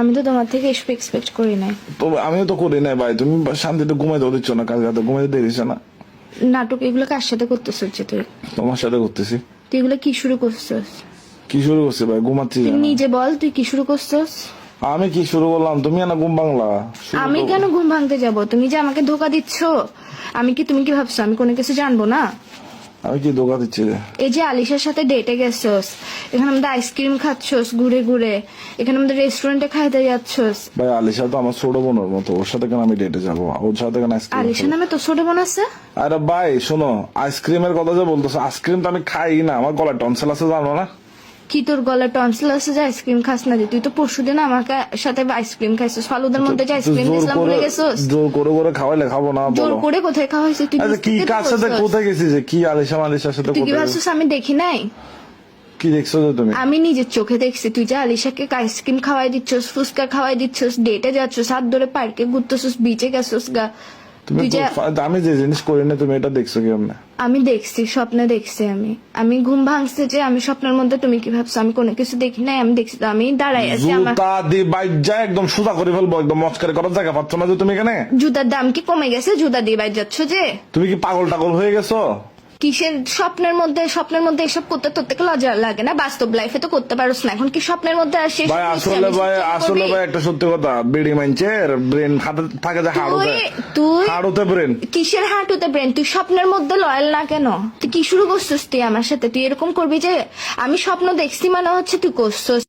আমি তো তোমার থেকে এসব এক্সপেক্ট করি নাই। তো আমিও তো করি নাই ভাই, তুমি শান্তিতে ঘুমাইতে দিচ্ছ না, কাজ রাতে ঘুমাইতে দিচ্ছ না। নাটক এগুলো কার সাথে করতেছিস যে তুই? তোমার সাথে করতেছি। তুই এগুলো কি শুরু করছিস? কি শুরু করছি ভাই? ঘুমাচ্ছি তুই জানো। নিজে বল তুই কি শুরু করছিস? আমি কি শুরু করলাম? তুমি না ঘুম বাংলা। আমি কেন ঘুম ভাঙতে যাব? তুমি যে আমাকে ধোকা দিচ্ছ, তুমি কি ভাবছো আমি কোনো কিছু জানবো না? আমি কি ধোকা দিচ্ছি রে? এই যে আলিশার সাথে ডেটে গেছস, এখানে আমাদের আইসক্রিম খাচ্ছস ঘুরে ঘুরে, এখানে আমাদের রেস্টুরেন্টে খাইতে যাচ্ছস। ভাই আলিশা তো আমার ছোট বোনের মতো, ওর সাথে কেন আমি ডেটে যাবো? ওর সাথে কেন আইসক্রিম? আলিশা নামে তো ছোট বোন আছে? আরে ভাই শোনো, আইসক্রিমের কথা যে বলতেছো, আইসক্রিম তো আমি খাই না, আমার গলায় টনসিল আছে জানো না? কি তোর গলা টনসিল আছে যে আইসক্রিম খাস না? তুই তো পরশুদিন আমার সাথে আইসক্রিম খাইছিস, ফালুদার মধ্যে যে আইসক্রিম দিয়েছিলাম ভুলে গেছিস? জোর করে খাওয়াইলে খাবো না? জোর করে কোথায় খাওয়া হয়েছে? তুই আচ্ছা কি কার সাথে কোথায় গেছিস? কি আলিশার সাথে তুই কি কোথায়? ভাবছিস আমি দেখি নাই? কি দেখছো যে তুমি? আমি নিজের চোখে দেখছি তুই যে আলিশাকে আইসক্রিম খাওয়াই দিচ্ছস, ফুচকা খাওয়াই দিচ্ছস, ডেটে যাচ্ছস, হাত ধরে পার্কে ঘুরতেছস, বিচে গেছস গা। তুমি আমি যে জিনিস করি না তুমি এটা দেখছো কি? আমি দেখছি, স্বপ্নে দেখছি। আমি ঘুম ভাঙছে যে আমি স্বপ্নের মধ্যে। তুমি কি ভাবছো আমি কোনো কিছু দেখি নাই? আমি দেখছি তো, আমি দাঁড়াই আছি। আমার জুতা দিয়ে বাইর যায় একদম সোজা করে ফেলবো, একদম মস্কারি করার জায়গা পাচ্ছ না যে তুমি এখানে? জুতার দাম কি কমে গেছে? জুতা দিয়ে বাইর যাচ্ছ যে? তুমি কি পাগল টাগল হয়ে গেছো? কিসের স্বপ্নের মধ্যে এসব করতে তোর থেকে লজ্জা লাগে না? বাস্তব লাইফে তো করতে পারোস না, এখন কি স্বপ্নের মধ্যে আসিস? ভাই আসলে ভাই একটা সত্যি কথা, বেড়ি মাইনছের ব্রেন হাতে থাকে যে হাড়ুতে ব্রেন। কিসের হাঁটুতে ব্রেন? তুই স্বপ্নের মধ্যে লয়াল না কেন? তুই কি শুরু করছিস তুই আমার সাথে? তুই এরকম করবি যে আমি স্বপ্ন দেখছি মানে হচ্ছে তুই করছিস।